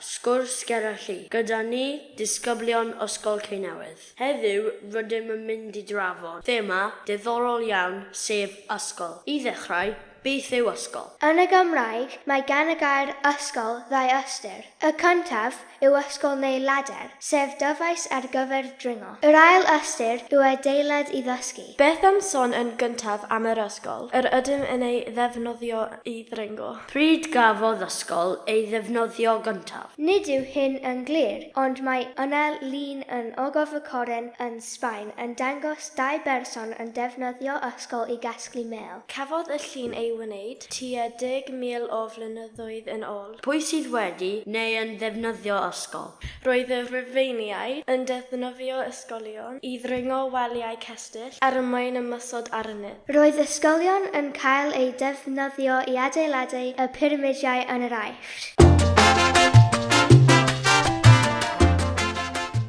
sgwrs gyda chi, gyda ni, ddisgyblion Ysgol Cei Newydd. Heddiw, rydym yn mynd i drafod thema diddorol iawn, sef ysgol. I ddechrau, beth yw ysgol? Yn y Gymraeg, mae gan y gair ysgol ddau ystyr. Y cyntaf yw ysgol neu lader, sef dyfais ar gyfer dringo. Yr ail ystyr yw adeilad i ddysgu. Beth am sôn yn gyntaf am yr ysgol? Yr ydym yn ei ddefnyddio i ddringo. Pryd gafodd ysgol ei ddefnyddio gyntaf? Nid yw hyn yn glir, ond mae yna lun yn ogof y coren yn Sbaen yn dangos dau berson yn defnyddio ysgol i gasglu mêl. Cafodd y llun ei wneud tua 10,000 o flynyddoedd yn ôl. Pwy sydd wedi neu yn ddefnyddio ysgol? Roedd y Rhufeiniaid yn defnyddio ysgolion i ddringo waliau cestyll ar y mwyn ymysod arnydd. Roedd ysgolion yn cael ei defnyddio i adeiladau y pyramidiau yn yr Aifft.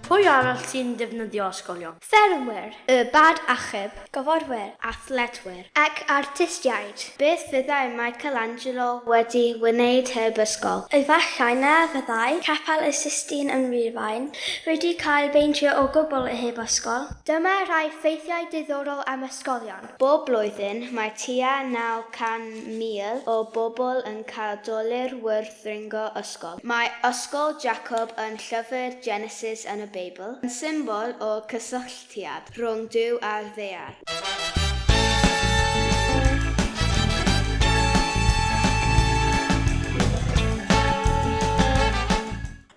Pwy arall sy'n defnyddio ysgolion? Ffermwyr, y bad achub, gyforwyr, athletwyr, ac artistiaid. Beth fyddai Michelangelo wedi wneud heb ysgol? Efallai na fyddai Capel y Sistine yn Rhufain wedi cael beintio o gwbl heb ysgol. Dyma rai ffeithiau diddorol am ysgolion. Bob blwyddyn mae tua 900,000 o bobl yn cael dolir wrth ddringo ysgol. Mae ysgol Jacob yn llyfr Genesis yn y Beibl yn symbol o cysylltiad rhwng Duw a'r ddaear.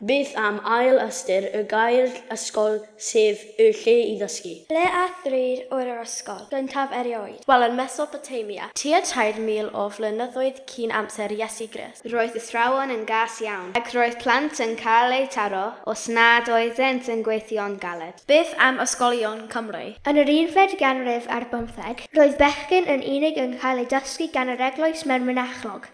Beth am ail ystyr y gair ysgol sef y lle i ddysgu? Ble a thryd o'r ysgol, gyntaf erioed? Wel, yn Mesopotamia, tua 3,000 o flynyddoedd cyn amser Iesu Grist. Roedd athrawon yn gas iawn, ac roedd plant yn cael eu taro os nad oeddent yn gweithio'n galed. Beth am ysgolion Cymru? Yn yr 11 ganrif ar 15, roedd bechgyn yn unig yn cael ei dysgu gan yr eglwys mewn mynachlog.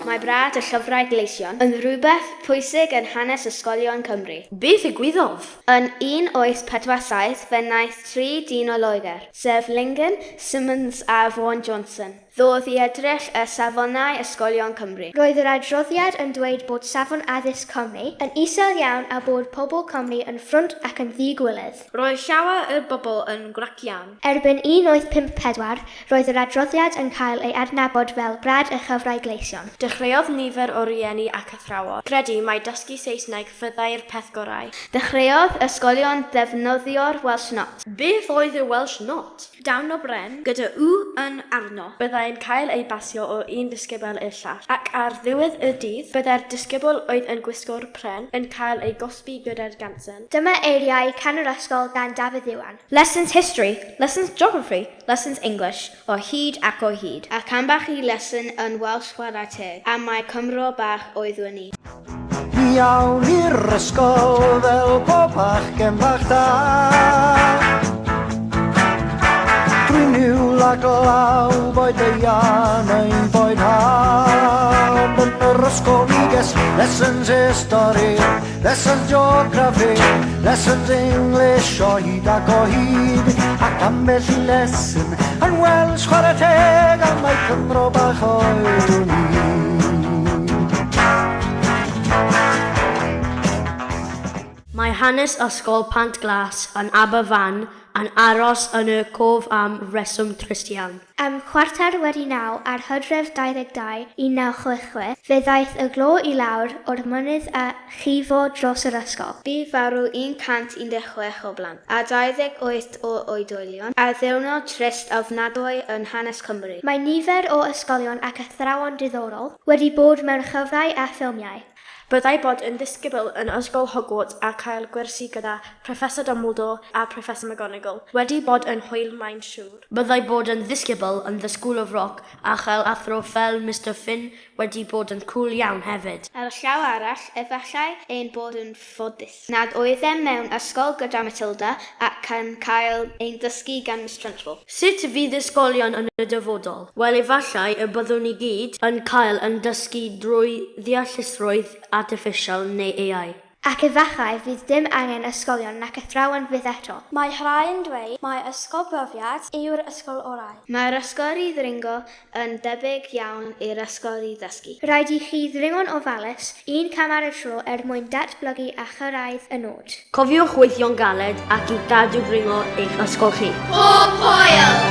Mae brad y llyfrau gleision yn rhywbeth pwysig yn hanes ysgolion Cymru. Beth ddigwyddodd? Yn 1847, fe wnaeth 3 dyn o Loegr, sef Lincoln, Simmons a Vaughan Johnson, ddod i edrych y safonau ysgolion Cymru. Roedd yr adroddiad yn dweud bod safon addysg Cymru yn isel iawn a bod pobl Cymru yn ffrwnt ac yn ddigwylydd. Roedd llawer y bobl yn grac iawn. Erbyn 1854, roedd yr adroddiad yn cael ei adnabod fel brad y llyfrau gleision. Dechreuodd nifer o rieni ac athrawon credu mai dysgu Saesneg fyddai'r peth gorau. Dechreuodd ysgolion ddefnyddio'r Welsh Not. Beth oedd y Welsh Not? Dawn o bren, gyda yn arno, byddai'n cael ei basio o un disgybl i'r llall, ac ar ddiwedd y dydd, byddai'r disgybl oedd yn gwisgo'r pren yn cael ei gosbi gyda'r gansen. Dyma eiriau can yr ysgol gan Dafydd Iwan. Lessons history, lessons geography, lessons English, o hyd ac o hyd. Ac ambell i lesson yn Welsh chwarae teg, a mae Cymro bach oeddwn ni. Ni awn i'r ysgol fel pob bachgen bach da. Dwi'n niwl a glaw, boed deian ein boed hawdd. Yn yr ysgol ni ges lessons history, lessons geography, lessons English o hyd ac o hyd. Ac ambell i lesson yn Welsh chwarae teg, a mae Cymro bach oeddwn ni. Mae hanes ysgol Pantglas yn Aberfan yn aros yn y cof am reswm Christian. Am 8:45 ar Hydref 22/1966, fe ddaeth y glo i lawr o'r mynydd a chifo dros yr ysgol. Bu farw 116 o blant, a 28 o oedolion, a ddiwrnod trist ofnadwy yn hanes Cymru. Mae nifer o ysgolion ac athrawon diddorol wedi bod mewn llyfrau a ffilmiau. Byddai bod yn ddisgybl yn ysgol Hogwarts a cael gwersi gyda Professor Dumbledore a Professor McGonagall wedi bod yn hwyl mae'n siŵr. Byddai bod yn ddisgybl yn The School of Rock a chael athro fel Mr Finn wedi bod yn cool iawn hefyd. Ar y llaw arall, efallai ein bod yn ffodus nad oeddem mewn ysgol gyda Matilda ac yn cael ein dysgu gan Miss Trunchbull. Sut fydd ysgolion yn y dyfodol? Wel, efallai y byddwn ni gyd yn cael yn dysgu drwy ddeallusrwydd artificial neu AI. Ac efallai fydd dim angen ysgolion nac athrawon fydd eto. Mae rhai yn dweud mae ysgol brofiad yw'r ysgol orau. Mae'r ysgol i ddringo yn debyg iawn i'r ysgol i ddysgu. Rhaid i chi ddringo'n ofalus, un cam ar y tro mwyn datblygu a chyrraedd y nod. Cofiwch weithio'n galed ac i gadw dringo eich ysgol chi. Pob hwyl!